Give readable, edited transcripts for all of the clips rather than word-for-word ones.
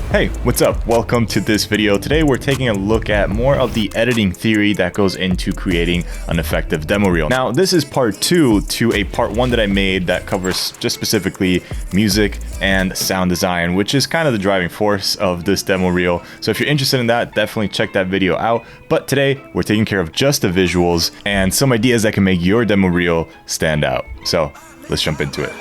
Hey, what's up? Welcome to this video. Today we're taking a look at more of the editing theory that goes into creating an effective demo reel. Now, this is part 2 to a part 1 that I made that covers just specifically music and sound design, which is kind of the driving force of this demo reel. So if you're interested in that, definitely check that video out. But today we're taking care of just the visuals and some ideas that can make your demo reel stand out. So let's jump into it.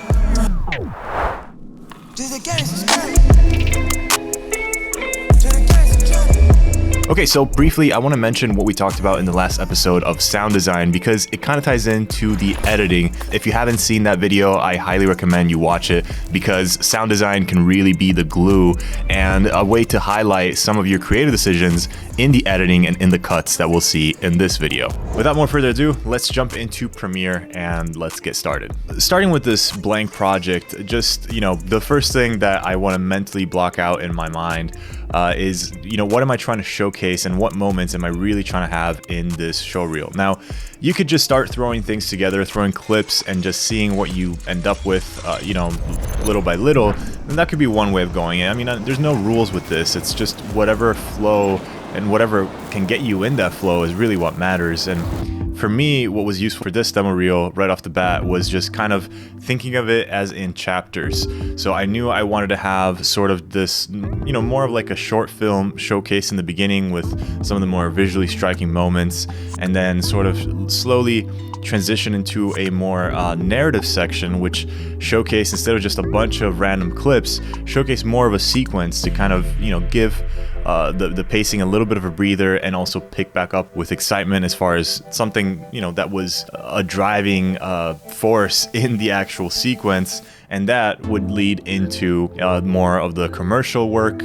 Okay, so briefly, I want to mention what we talked about in the last episode of sound design because it kind of ties into the editing. If you haven't seen that video, I highly recommend you watch it because sound design can really be the glue and a way to highlight some of your creative decisions in the editing and in the cuts that we'll see in this video. Without more further ado, let's jump into Premiere and let's get started. Starting with this blank project, just, the first thing that I want to mentally block out in my mind is, what am I trying to showcase and what moments am I really trying to have in this show reel? Now, you could just start throwing things together, throwing clips and just seeing what you end up with, little by little. And that could be one way of going. I mean, there's no rules with this. It's just whatever flow and whatever can get you in that flow is really what matters. And for me, what was useful for this demo reel right off the bat was just kind of thinking of it as in chapters. So I knew I wanted to have sort of this, more of like a short film showcase in the beginning with some of the more visually striking moments, and then sort of slowly transition into a more narrative section, which showcase, instead of just a bunch of random clips, showcase more of a sequence to kind of, give the pacing a little bit of a breather and also pick back up with excitement as far as something, that was a driving force in the actual sequence. And that would lead into more of the commercial work,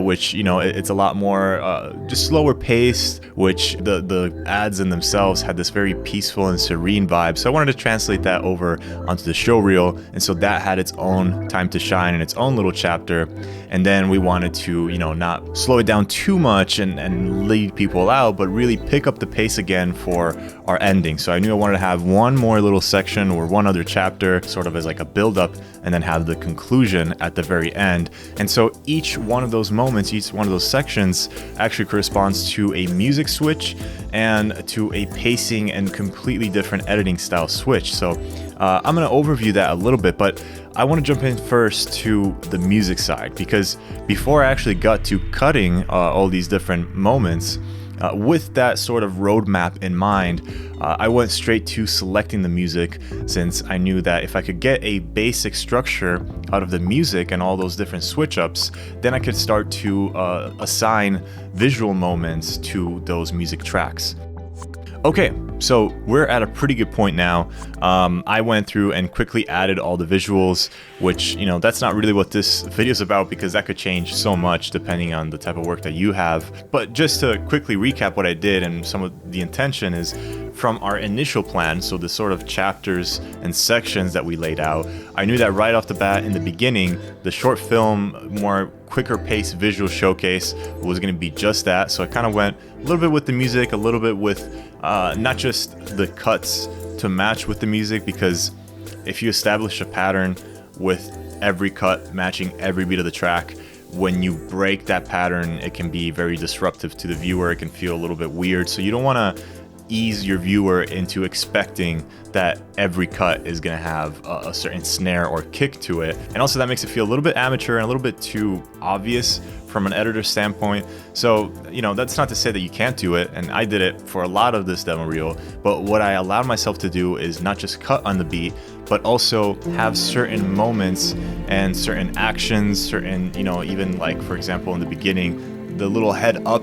which, it's a lot more just slower paced, which the ads in themselves had this very peaceful and serene vibe. So I wanted to translate that over onto the show reel. And so that had its own time to shine in its own little chapter. And then we wanted to, not slow it down too much and lead people out, but really pick up the pace again for our ending. So I knew I wanted to have one more little section or one other chapter sort of as like a build up, and then have the conclusion at the very end. And so each one of those moments, each one of those sections actually corresponds to a music switch and to a pacing and completely different editing style switch. So I'm going to overview that a little bit, but I want to jump in first to the music side, because before I actually got to cutting all these different moments, with that sort of roadmap in mind, I went straight to selecting the music, since I knew that if I could get a basic structure out of the music and all those different switch ups, then I could start to assign visual moments to those music tracks. Okay, so we're at a pretty good point now. I went through and quickly added all the visuals, which, that's not really what this video is about because that could change so much depending on the type of work that you have. But just to quickly recap what I did and some of the intention is, from our initial plan, so the sort of chapters and sections that we laid out, I knew that right off the bat in the beginning, the short film, more quicker paced visual showcase was going to be just that. So I kind of went a little bit with the music, a little bit with not just the cuts to match with the music, because if you establish a pattern with every cut matching every beat of the track, when you break that pattern, it can be very disruptive to the viewer. It can feel a little bit weird. So you don't want to ease your viewer into expecting that every cut is going to have a certain snare or kick to it. And also that makes it feel a little bit amateur and a little bit too obvious from an editor standpoint. So, that's not to say that you can't do it, and I did it for a lot of this demo reel, but what I allowed myself to do is not just cut on the beat, but also have certain moments and certain actions, certain, even like, for example, in the beginning, the little head up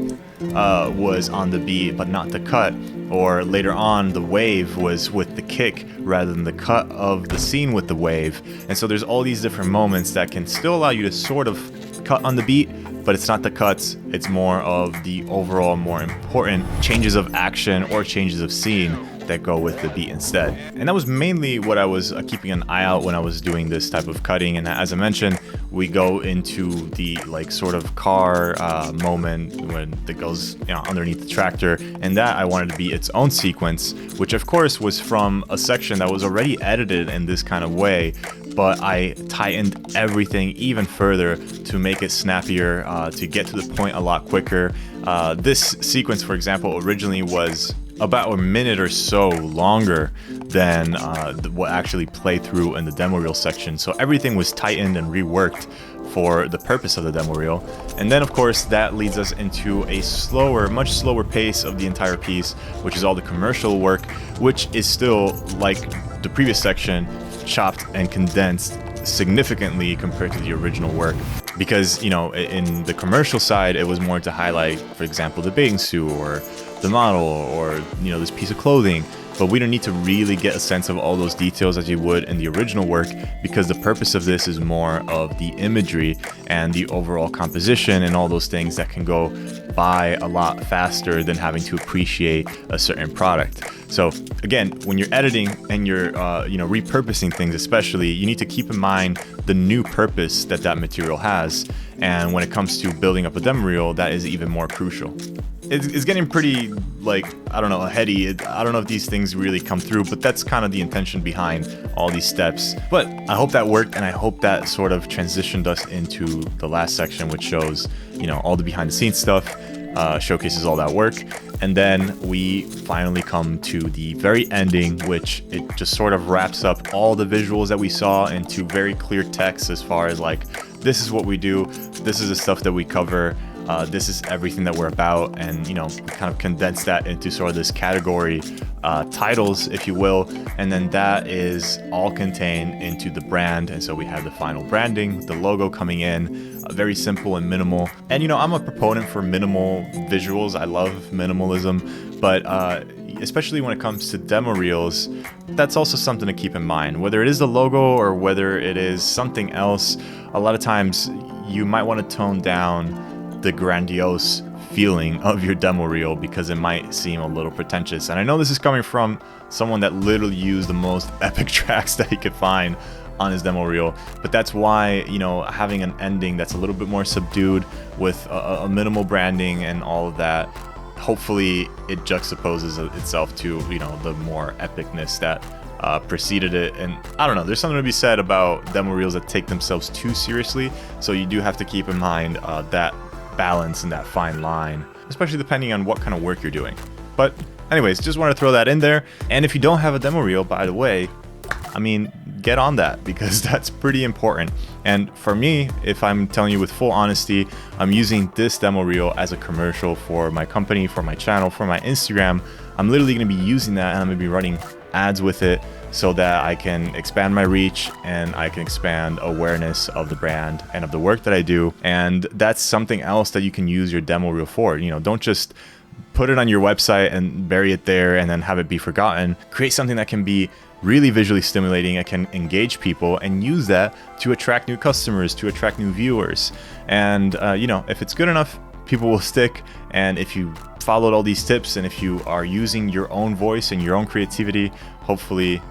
was on the beat, but not the cut. Or later on, the wave was with the kick rather than the cut of the scene with the wave. And so there's all these different moments that can still allow you to sort of cut on the beat, but it's not the cuts, it's more of the overall more important changes of action or changes of scene that go with the beat instead. And that was mainly what I was keeping an eye out when I was doing this type of cutting. And as I mentioned, we go into the like sort of car moment when it goes, you know, underneath the tractor, and that I wanted to be its own sequence, which of course was from a section that was already edited in this kind of way, but I tightened everything even further to make it snappier, to get to the point a lot quicker. This sequence, for example, originally was about a minute or so longer than what actually played through in the demo reel section. So everything was tightened and reworked for the purpose of the demo reel. And then of course that leads us into a slower, much slower pace of the entire piece, which is all the commercial work, which is still, like the previous section, chopped and condensed significantly compared to the original work. Because, you know, in the commercial side, it was more to highlight, for example, the bathing suit or the model or, you know, this piece of clothing. But we don't need to really get a sense of all those details as you would in the original work, because the purpose of this is more of the imagery and the overall composition and all those things that can go by a lot faster than having to appreciate a certain product. So again, when you're editing and you're you know, repurposing things especially, you need to keep in mind the new purpose that that material has. And when it comes to building up a demo reel, that is even more crucial. It's getting pretty, like, I don't know, heady. I don't know if these things really come through, but that's kind of the intention behind all these steps. But I hope that worked, and I hope that sort of transitioned us into the last section, which shows, you know, all the behind the scenes stuff, showcases all that work. And then we finally come to the very ending, which it just sort of wraps up all the visuals that we saw into very clear text, as far as like, this is what we do, this is the stuff that we cover, this is everything that we're about, and, you know, kind of condense that into sort of this category titles, if you will, and then that is all contained into the brand. And so we have the final branding, the logo coming in, very simple and minimal. And, you know, I'm a proponent for minimal visuals. I love minimalism, but especially when it comes to demo reels, that's also something to keep in mind. Whether it is the logo or whether it is something else, a lot of times you might want to tone down the grandiose feeling of your demo reel, because it might seem a little pretentious. And I know this is coming from someone that literally used the most epic tracks that he could find on his demo reel, but that's why, you know, having an ending that's a little bit more subdued with a minimal branding and all of that, hopefully it juxtaposes itself to, you know, the more epicness that preceded it. And I don't know, there's something to be said about demo reels that take themselves too seriously, so you do have to keep in mind that balance and that fine line, especially depending on what kind of work you're doing. But anyways, just want to throw that in there. And if you don't have a demo reel, by the way, I mean, get on that, because that's pretty important. And for me, if I'm telling you with full honesty, I'm using this demo reel as a commercial for my company, for my channel, for my Instagram. I'm literally going to be using that, and I'm going to be running ads with it so that I can expand my reach and I can expand awareness of the brand and of the work that I do. And that's something else that you can use your demo reel for. You know, don't just put it on your website and bury it there and then have it be forgotten. Create something that can be really visually stimulating, it can engage people, and use that to attract new customers, to attract new viewers. And you know, if it's good enough, people will stick. And if you followed all these tips, and if you are using your own voice and your own creativity, hopefully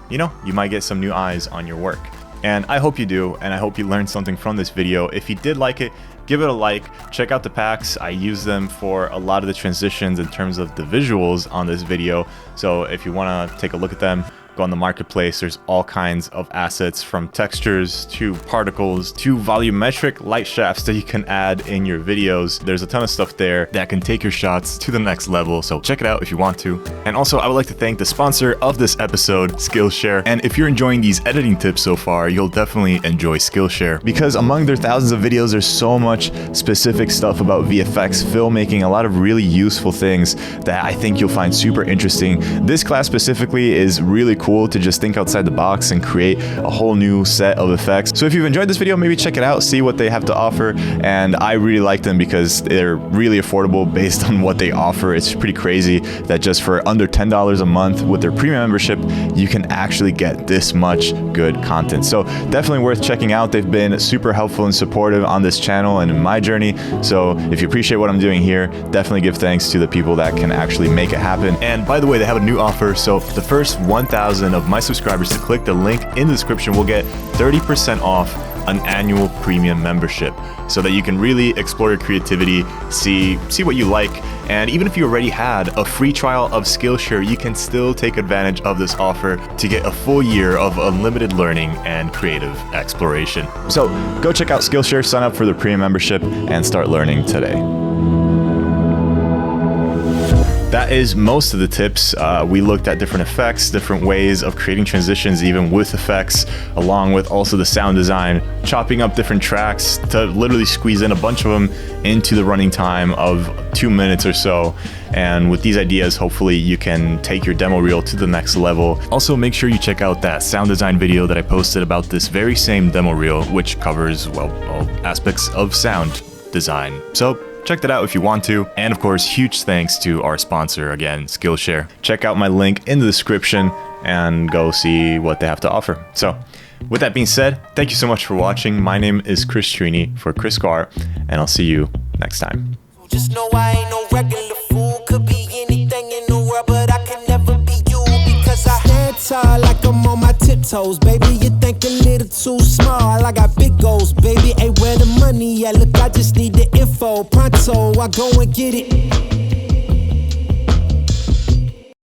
you know, you might get some new eyes on your work. And I hope you do, and I hope you learned something from this video. If you did like it, give it a like. Check out the packs. I use them for a lot of the transitions in terms of the visuals on this video. So if you want to take a look at them, go on the marketplace. There's all kinds of assets, from textures to particles to volumetric light shafts that you can add in your videos. There's a ton of stuff there that can take your shots to the next level, so check it out if you want to. And also, I would like to thank the sponsor of this episode, Skillshare. And if you're enjoying these editing tips so far, you'll definitely enjoy Skillshare, because among their thousands of videos, there's so much specific stuff about VFX, filmmaking, a lot of really useful things that I think you'll find super interesting. This class specifically is really cool cool to just think outside the box and create a whole new set of effects. So if you've enjoyed this video, maybe check it out, see what they have to offer. And I really like them because they're really affordable based on what they offer. It's pretty crazy that just for under $10 a month with their premium membership, you can actually get this much good content. So definitely worth checking out. They've been super helpful and supportive on this channel and in my journey. So if you appreciate what I'm doing here, definitely give thanks to the people that can actually make it happen. And by the way, they have a new offer. So the first 1,000 of my subscribers to click the link in the description will get 30% off an annual premium membership, so that you can really explore your creativity, see what you like. And even if you already had a free trial of Skillshare, you can still take advantage of this offer to get a full year of unlimited learning and creative exploration. So go check out Skillshare, sign up for the premium membership, and start learning today. That is most of the tips. We looked at different effects, different ways of creating transitions, even with effects, along with also the sound design, chopping up different tracks to literally squeeze in a bunch of them into the running time of 2 minutes or so. And with these ideas, hopefully you can take your demo reel to the next level. Also, make sure you check out that sound design video that I posted about this very same demo reel, which covers, well, all aspects of sound design. So check that out if you want to. And of course, huge thanks to our sponsor again, Skillshare. Check out my link in the description and go see what they have to offer. So with that being said, thank you so much for watching. My name is Chris Trini for Kriscoart, and I'll see you next time. Just know I ain't no regular fool. Could be anything in the world, but I can never be you, because I stand tall like I'm on my tiptoes. Baby, you think a little too small. I got big goals, baby. Ain't where the money at. Look, I just need the info. Pronto, I go and get it.